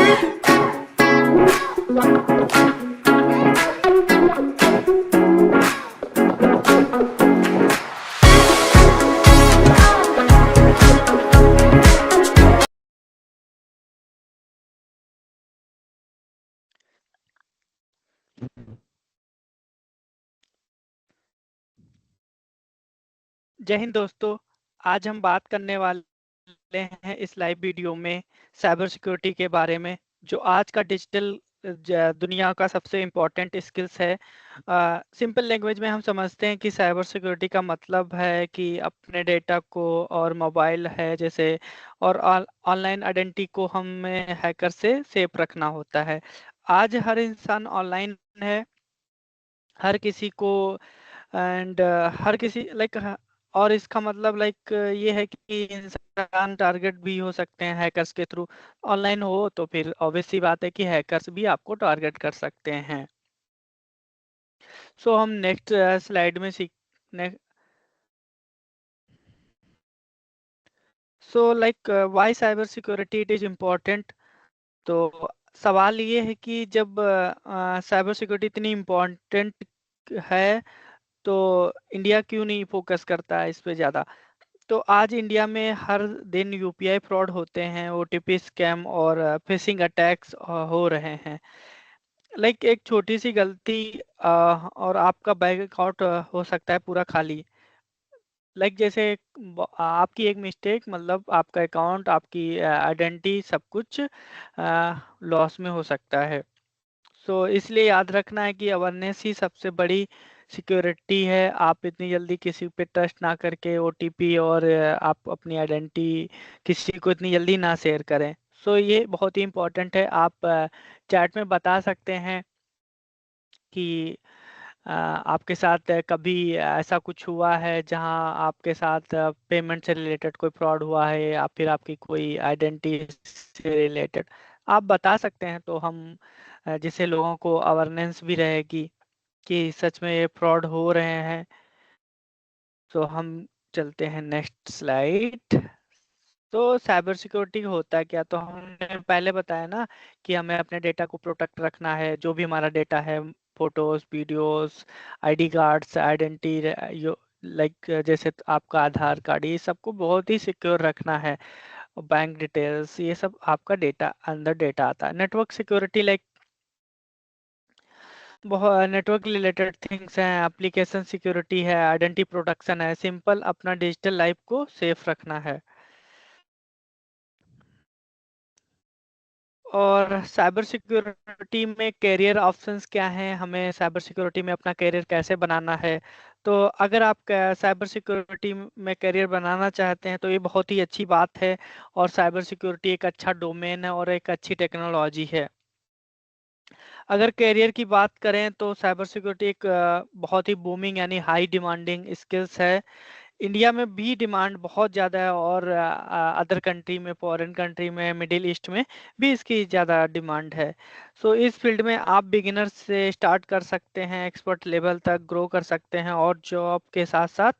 जय हिंद दोस्तों। आज हम बात करने वाले हैं इस लाइव वीडियो में साइबर सिक्योरिटी के बारे में, जो आज का डिजिटल दुनिया का सबसे इम्पोर्टेंट स्किल्स है। सिंपल लैंग्वेज में हम समझते हैं कि साइबर सिक्योरिटी का मतलब है कि अपने डेटा को और मोबाइल है जैसे और ऑनलाइन आइडेंटिटी को हमें हैकर से सेफ रखना होता है। आज हर इंसान ऑनलाइन है, हर किसी को एंड हर किसी लाइक, और इसका मतलब लाइक ये है कि इंसान टारगेट भी हो सकते हैं हैकर्स के थ्रू। ऑनलाइन हो तो फिर ऑब्वियस सी बात है कि हैकर्स भी आपको टारगेट कर सकते हैं। सो हम नेक्स्ट स्लाइड में सीख so like why cyber security it is important. तो सवाल ये है कि जब साइबर सिक्योरिटी इतनी इम्पोर्टेंट है तो इंडिया क्यों नहीं फोकस करता है इस पे ज़्यादा। तो आज इंडिया में हर दिन यूपीआई फ्रॉड होते हैं, ओटीपी स्कैम और फिशिंग अटैक्स हो रहे हैं। लाइक एक छोटी सी गलती और आपका बैंक अकाउंट हो सकता है पूरा खाली। लाइक जैसे आपकी एक मिस्टेक मतलब आपका अकाउंट, आपकी आइडेंटिटी, सब कुछ लॉस में हो सकता है। सो इसलिए याद रखना है कि अवेयरनेस ही सबसे बड़ी सिक्योरिटी है। आप इतनी जल्दी किसी पे ट्रस्ट ना करके ओटीपी और आप अपनी आइडेंटिटी किसी को इतनी जल्दी ना शेयर करें। सो ये बहुत ही इम्पोर्टेंट है। आप चैट में बता सकते हैं कि आपके साथ कभी ऐसा कुछ हुआ है जहां आपके साथ पेमेंट से रिलेटेड कोई फ्रॉड हुआ है या फिर आपकी कोई आइडेंटिटी से रिलेटेड आप बता सकते हैं। तो हम जिससे लोगों को अवेयरनेस भी रहेगी कि सच में ये फ्रॉड हो रहे हैं। तो हम चलते हैं नेक्स्ट स्लाइड। तो साइबर सिक्योरिटी होता है क्या, तो हमने पहले बताया ना कि हमें अपने डेटा को प्रोटेक्ट रखना है। जो भी हमारा डेटा है, photos, videos, ID cards, identity, like जैसे आपका आधार कार्ड, ये सबको बहुत ही सिक्योर रखना है। बैंक डिटेल्स, ये सब आपका डेटा अंदर डेटा आता है। नेटवर्क सिक्योरिटी लाइक बहुत नेटवर्क रिलेटेड थिंग्स हैं, एप्लीकेशन सिक्योरिटी है, आइडेंटिटी प्रोटेक्शन है। सिंपल अपना डिजिटल लाइफ को सेफ रखना है। और साइबर सिक्योरिटी में करियर ऑप्शंस क्या हैं, हमें साइबर सिक्योरिटी में अपना करियर कैसे बनाना है। तो अगर आप साइबर सिक्योरिटी में करियर बनाना चाहते हैं तो ये बहुत ही अच्छी बात है। और साइबर सिक्योरिटी एक अच्छा डोमेन है और एक अच्छी टेक्नोलॉजी है। अगर करियर की बात करें तो साइबर सिक्योरिटी एक बहुत ही बूमिंग यानी हाई डिमांडिंग स्किल्स है। इंडिया में भी डिमांड बहुत ज़्यादा है और अदर कंट्री में, फॉरेन कंट्री में, मिडिल ईस्ट में भी इसकी ज़्यादा डिमांड है। सो इस फील्ड में आप बिगिनर से स्टार्ट कर सकते हैं, एक्सपर्ट लेवल तक ग्रो कर सकते हैं और जॉब के साथ साथ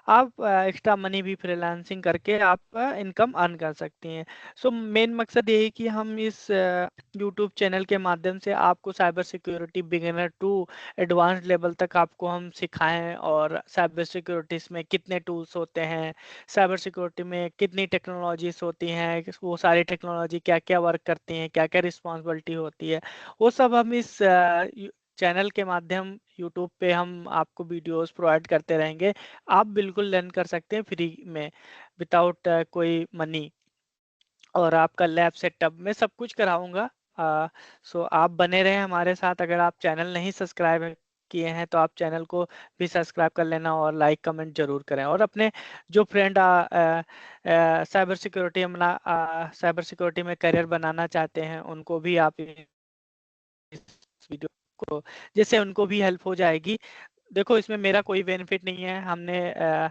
आप एक्स्ट्रा मनी भी फ्रीलांसिंग करके आप इनकम अर्न कर सकती हैं। सो मेन मकसद यही कि हम इस यूट्यूब चैनल के माध्यम से आपको cyber security beginner to advance level तक आपको हम सिखाएं, और साइबर सिक्योरिटीज में कितने टूल्स होते हैं, साइबर सिक्योरिटी में कितनी टेक्नोलॉजीज होती हैं, वो सारी टेक्नोलॉजी क्या क्या वर्क करती हैं, क्या क्या रिस्पॉन्सिबिलिटी होती है, वो सब हम इस चैनल के माध्यम यूट्यूब पे हम आपको वीडियोस प्रोवाइड करते रहेंगे। आप बिल्कुल लर्न कर सकते हैं फ्री में, विदाउट कोई मनी। और आपका लैब सेटअप में सब कुछ कराऊंगा। सो आप बने रहें हमारे साथ। अगर आप चैनल नहीं सब्सक्राइब किए हैं तो आप चैनल को भी सब्सक्राइब कर लेना और लाइक कमेंट जरूर करें। और अपने जो फ्रेंड साइबर सिक्योरिटी में करियर बनाना चाहते हैं उनको भी आप इस वीडियो को, जिससे उनको भी हेल्प हो जाएगी। देखो इसमें मेरा कोई बेनिफिट नहीं है। हमने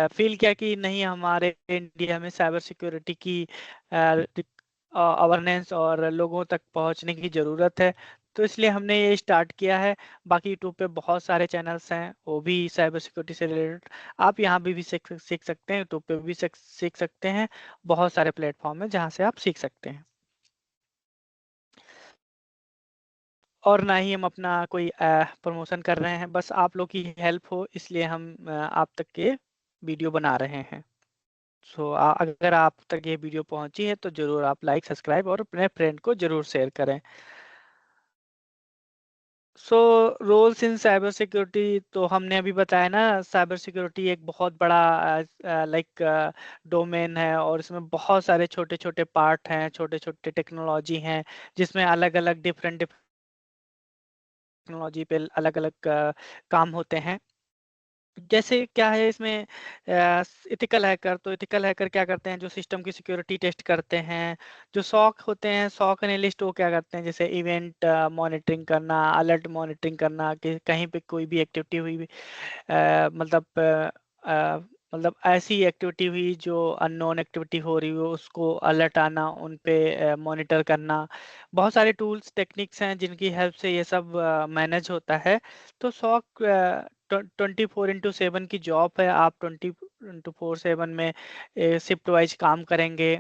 फील किया कि नहीं, हमारे इंडिया में साइबर सिक्योरिटी की अवेयरनेस और लोगों तक पहुंचने की ज़रूरत है, तो इसलिए हमने ये स्टार्ट किया है। बाकी यूट्यूब पे बहुत सारे चैनल्स हैं वो भी साइबर सिक्योरिटी से रिलेटेड, आप यहाँ भी सीख सकते हैं, यूट्यूब पे भी सीख सकते हैं। बहुत सारे प्लेटफॉर्म है जहाँ से आप सीख सकते हैं। और ना ही हम अपना कोई प्रमोशन कर रहे हैं, बस आप लोग की हेल्प हो इसलिए हम आप तक ये वीडियो बना रहे हैं। सो अगर आप तक ये वीडियो पहुंची है तो जरूर आप लाइक सब्सक्राइब और अपने फ्रेंड को जरूर शेयर करें। सो रोल्स इन साइबर सिक्योरिटी तो हमने अभी बताया ना, साइबर सिक्योरिटी एक बहुत बड़ा लाइक डोमेन है, और इसमें बहुत सारे छोटे छोटे पार्ट हैं, छोटे छोटे टेक्नोलॉजी हैं, जिसमें अलग अलग डिफरेंट टेक्नोलॉजी पे अलग अलग काम होते हैं। जैसे क्या है इसमें इथिकल हैकर, तो इथिकल हैकर क्या करते हैं, जो सिस्टम की सिक्योरिटी टेस्ट करते हैं। जो सॉक होते हैं, सॉक एनालिस्ट, वो क्या करते हैं, जैसे इवेंट मॉनिटरिंग करना, अलर्ट मॉनिटरिंग करना कि कहीं पे कोई भी एक्टिविटी हुई, मतलब मतलब ऐसी एक्टिविटी हुई जो अननोन एक्टिविटी हो रही हो, उसको अलर्ट आना, उन पे मॉनिटर करना। बहुत सारे टूल्स टेक्निक्स हैं जिनकी हेल्प से ये सब मैनेज होता है। तो सॉक 24/7 की जॉब है, आप 24/7 में शिफ्ट वाइज काम करेंगे।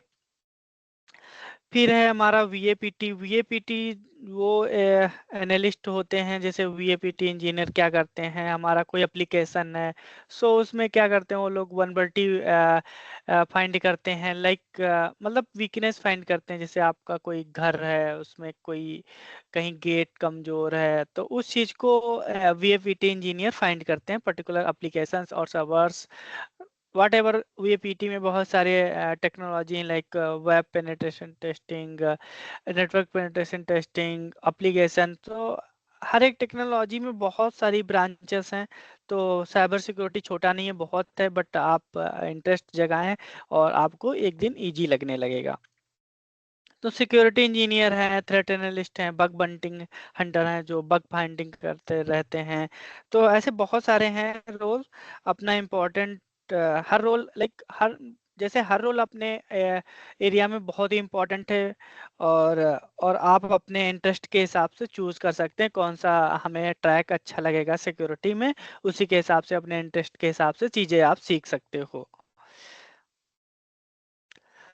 फिर है हमारा वीएपीटी। वीएपीटी वो एनालिस्ट होते हैं, जैसे वीएपीटी इंजीनियर क्या करते हैं, हमारा कोई एप्लीकेशन है, सो उसमें क्या करते हैं वो लोग वनबर्टी फाइंड करते हैं, लाइक मतलब वीकनेस फाइंड करते हैं। जैसे आपका कोई घर है, उसमें कोई कहीं गेट कमजोर है, तो उस चीज को वीएपीटी इंजीनियर फाइंड करते हैं, पर्टिकुलर एप्लीकेशंस और सर्वर्स वाट एवर। वीएपीटी में बहुत सारे technology like web penetration testing, network penetration testing, application, तो हर एक टेक्नोलॉजी में बहुत सारी ब्रांचेस हैं। तो साइबर सिक्योरिटी छोटा नहीं है, बहुत है, बट आप इंटरेस्ट जगाएं और आपको एक दिन इजी लगने लगेगा। तो सिक्योरिटी इंजीनियर हैं, थ्रेट एनालिस्ट हैं, बग बंटिंग हंटर हैं जो बग फाइंडिंग करते रहते हैं। तो ऐसे बहुत सारे हैं रोल, अपना इम्पोर्टेंट हर रोल लाइक हर जैसे हर रोल अपने एरिया में बहुत ही इम्पोर्टेंट है। और और आप अपने इंटरेस्ट के हिसाब से चूज कर सकते हैं कौन सा हमें ट्रैक अच्छा लगेगा सिक्योरिटी में, उसी के हिसाब से अपने इंटरेस्ट के हिसाब से चीजें आप सीख सकते हो।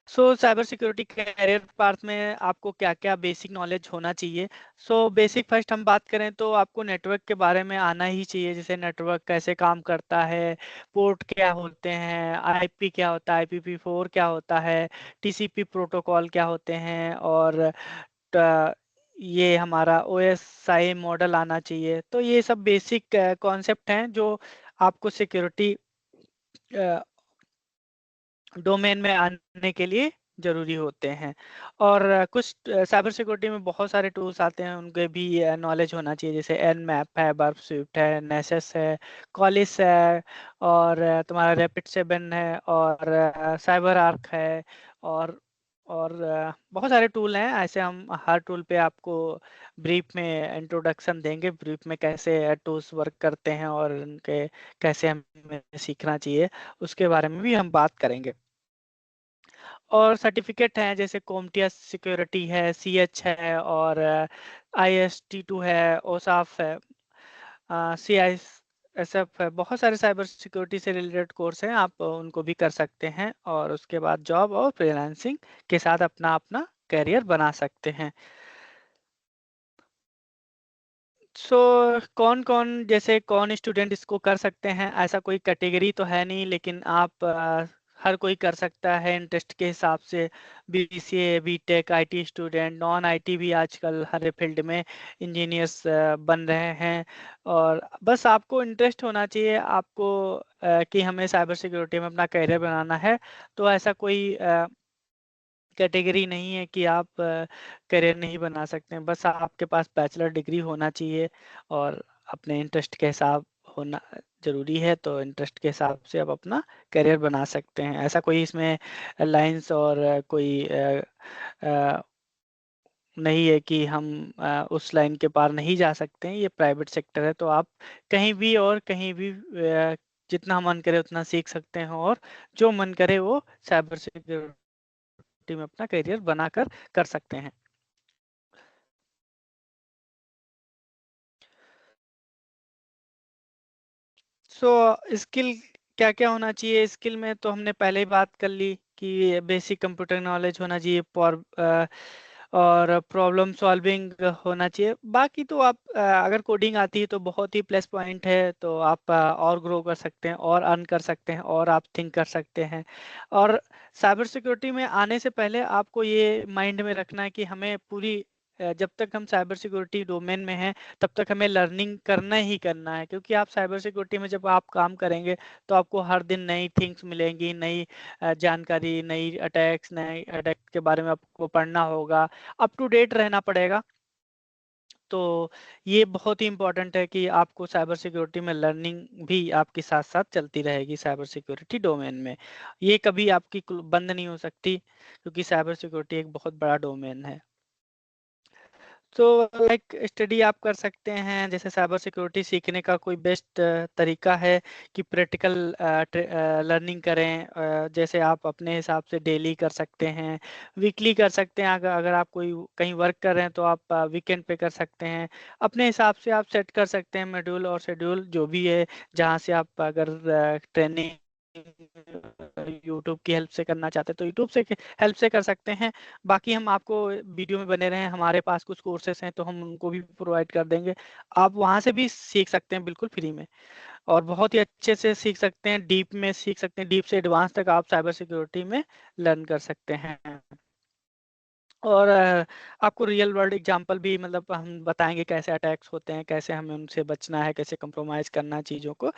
So cyber security career part में आपको क्या क्या बेसिक नॉलेज होना चाहिए। सो बेसिक फर्स्ट हम बात करें तो आपको नेटवर्क के बारे में आना ही चाहिए, जैसे नेटवर्क कैसे काम करता है, पोर्ट क्या होते हैं, आईपी क्या होता है, आईपीवी4 क्या होता है, टीसीपी प्रोटोकॉल क्या होते हैं, और ये हमारा ओएसआई मॉडल आना चाहिए। तो ये सब बेसिक कॉन्सेप्ट हैं जो आपको सिक्योरिटी डोमेन में आने के लिए जरूरी होते हैं। और कुछ साइबर सिक्योरिटी में बहुत सारे टूल्स आते हैं, उनके भी नॉलेज होना चाहिए, जैसे एन मैप है, बर्फ स्विफ्ट है, नेसेस है, कॉलिस है, और तुम्हारा रैपिड 7 है, और साइबर आर्क है, और बहुत सारे टूल हैं ऐसे। हम हर टूल पे आपको ब्रीफ में इंट्रोडक्शन देंगे, ब्रीफ में कैसे टूल्स वर्क करते हैं और उनके कैसे हमें सीखना चाहिए, उसके बारे में भी हम बात करेंगे। और सर्टिफिकेट हैं, जैसे कोमटिया सिक्योरिटी है, सीएच है, और IST2 है, ओसाफ है, CISF है। बहुत सारे साइबर सिक्योरिटी से रिलेटेड कोर्स हैं, आप उनको भी कर सकते हैं, और उसके बाद जॉब और फ्रीलांसिंग के साथ अपना अपना करियर बना सकते हैं। सो कौन कौन, जैसे कौन स्टूडेंट इसको कर सकते हैं, ऐसा कोई कैटेगरी तो है नहीं, लेकिन आप हर कोई कर सकता है इंटरेस्ट के हिसाब से। BCA, BTech, IT student, non IT भी आजकल हर फील्ड में इंजीनियर्स बन रहे हैं। और बस आपको इंटरेस्ट होना चाहिए, आपको कि हमें साइबर सिक्योरिटी में अपना करियर बनाना है। तो ऐसा कोई कैटेगरी नहीं है कि आप करियर नहीं बना सकते हैं, बस आपके पास बैचलर डिग्री होना चाहिए, और अपने इंटरेस्ट के हिसाब होना जरूरी है। तो इंटरेस्ट के हिसाब से आप अपना करियर बना सकते हैं, ऐसा कोई इसमें लाइंस और कोई अ, नहीं है कि हम उस लाइन के पार नहीं जा सकते हैं। ये प्राइवेट सेक्टर है, तो आप कहीं भी और कहीं भी जितना मन करे उतना सीख सकते हैं, और जो मन करे वो साइबर सिक्योरिटी में अपना करियर बनाकर कर सकते हैं। सो स्किल क्या क्या होना चाहिए, स्किल में तो हमने पहले ही बात कर ली कि बेसिक कंप्यूटर नॉलेज होना चाहिए, और प्रॉब्लम सॉल्विंग होना चाहिए। बाकी तो आप अगर कोडिंग आती है तो बहुत ही प्लस पॉइंट है, तो आप और ग्रो कर सकते हैं और अर्न कर सकते हैं और आप थिंक कर सकते हैं। और साइबर सिक्योरिटी में आने से पहले आपको ये माइंड में रखना है कि हमें पूरी जब तक हम साइबर सिक्योरिटी डोमेन में हैं तब तक हमें लर्निंग करना ही करना है, क्योंकि आप साइबर सिक्योरिटी में जब आप काम करेंगे तो आपको हर दिन नई थिंग्स मिलेंगी, नई जानकारी, नई अटैक्स, नए अटैक के बारे में आपको पढ़ना होगा, अप टू डेट रहना पड़ेगा। तो ये बहुत ही इम्पोर्टेंट है कि आपको साइबर सिक्योरिटी में लर्निंग भी आपके साथ साथ चलती रहेगी साइबर सिक्योरिटी डोमेन में। ये कभी आपकी बंद नहीं हो सकती, क्योंकि साइबर सिक्योरिटी एक बहुत बड़ा डोमेन है। तो लाइक स्टडी आप कर सकते हैं, जैसे साइबर सिक्योरिटी सीखने का कोई बेस्ट तरीका है कि प्रैक्टिकल लर्निंग करें। जैसे आप अपने हिसाब से डेली कर सकते हैं, वीकली कर सकते हैं, अगर आप कोई कहीं वर्क कर रहे हैं तो आप वीकेंड पे कर सकते हैं। अपने हिसाब से आप सेट कर सकते हैं शेड्यूल और शेड्यूल जो भी है, जहाँ से आप अगर ट्रेनिंग यूट्यूब की हेल्प से करना चाहते हैं तो यूट्यूब से हेल्प से कर सकते हैं। बाकी हम आपको वीडियो में बने रहे हैं, हमारे पास कुछ कोर्सेस हैं तो हम उनको भी प्रोवाइड कर देंगे। आप वहां से भी सीख सकते हैं बिल्कुल फ्री में, और बहुत ही अच्छे से सीख सकते हैं, डीप में सीख सकते हैं, डीप से एडवांस तक आप साइबर सिक्योरिटी में लर्न कर सकते हैं। और आपको रियल वर्ल्ड एग्जांपल भी मतलब हम बताएंगे कैसे अटैक्स होते हैं, कैसे हमें उनसे बचना है, कैसे कंप्रोमाइज करना है चीज़ों को,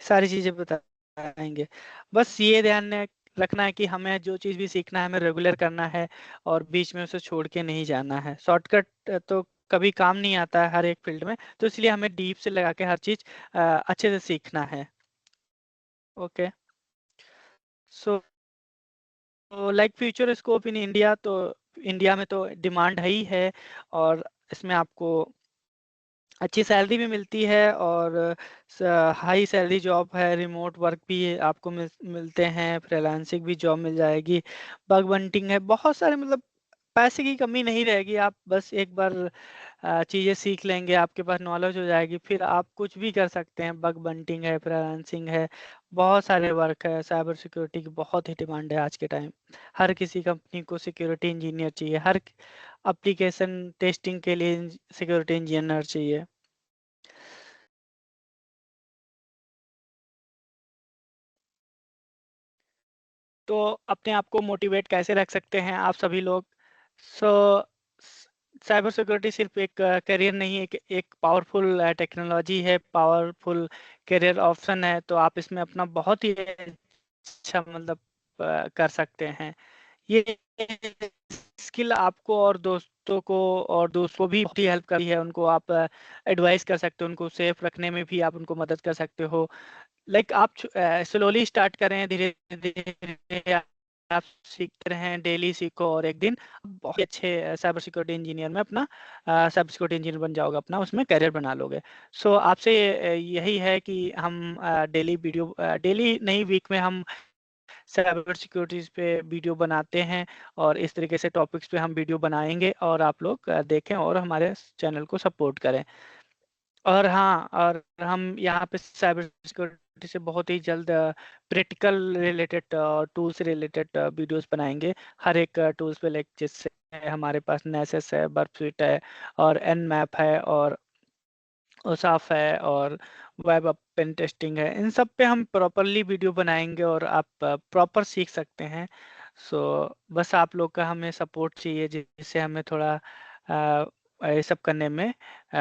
सारी चीजें बताएंगे। बस ये ध्यान रखना है कि हमें जो चीज भी सीखना है हमें रेगुलर करना है, और बीच में उसे छोड़ के नहीं जाना है। शॉर्टकट तो कभी काम नहीं आता है हर एक फील्ड में, तो इसलिए हमें डीप से लगा के हर चीज अच्छे से सीखना है। Okay. So like future scope in India, तो इंडिया में तो डिमांड है ही है, और इसमें आपको अच्छी सैलरी भी मिलती है, और हाई सैलरी जॉब है, रिमोट वर्क भी आपको मिलते हैं, फ्रीलांसिंग भी जॉब मिल जाएगी, बग बंटिंग है, बहुत सारे मतलब पैसे की कमी नहीं रहेगी। आप बस एक बार चीज़ें सीख लेंगे, आपके पास नॉलेज हो जाएगी, फिर आप कुछ भी कर सकते हैं। बग बंटिंग है, फ्रीलांसिंग है, बहुत सारे वर्क है। साइबर सिक्योरिटी की बहुत ही डिमांड है आज के टाइम। हर किसी कंपनी को सिक्योरिटी इंजीनियर चाहिए, हर एप्लीकेशन टेस्टिंग के लिए सिक्योरिटी इंजीनियर चाहिए। तो अपने आप को मोटिवेट कैसे रख सकते हैं आप सभी लोग? सो साइबर सिक्योरिटी सिर्फ एक करियर नहीं है, एक पावरफुल टेक्नोलॉजी है, पावरफुल करियर ऑप्शन है। तो आप इसमें अपना बहुत ही अच्छा मतलब कर सकते हैं। ये स्किल आपको और दोस्तों को और दोस्तों को भी बहुत ही हेल्प करती है। उनको आप एडवाइस कर सकते हो, उनको सेफ रखने में भी आप उनको मदद कर सकते हो। लाइक आप स्लोली स्टार्ट करें, धीरे धीरे आप सीखते रहें, डेली सीखो, और एक दिन आप बहुत अच्छे साइबर सिक्योरिटी इंजीनियर में अपना साइबर सिक्योरिटी इंजीनियर बन जाओगे, अपना उसमें करियर बना लोगे। सो आपसे यही है कि हम डेली वीडियो, डेली नहीं वीक में हम साइबर सिक्योरिटीज पे वीडियो बनाते हैं, और इस तरीके से टॉपिक्स पे हम वीडियो बनाएंगे, और आप लोग देखें और हमारे चैनल को सपोर्ट करें। और हाँ, और हम यहाँ पे साइबर सिक्योरिटी से बहुत ही जल्द प्रैक्टिकल रिलेटेड टूल से रिलेटेड वीडियोस बनाएंगे। हर एक टूल्स पे, लाइक जिससे हमारे पास नेसेस है, बर्फसीट है, और एन मैप है, और ओसाफ है, और वेब पेन टेस्टिंग है। इन सब पे हम प्रॉपरली वीडियो बनाएंगे, और आप प्रॉपर सीख सकते हैं। सो बस आप लोग का हमें सपोर्ट चाहिए, जिससे हमें थोड़ा ये सब करने में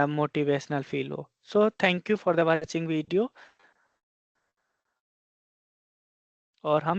मोटिवेशनल फील हो। So thank you for the watching video. और हम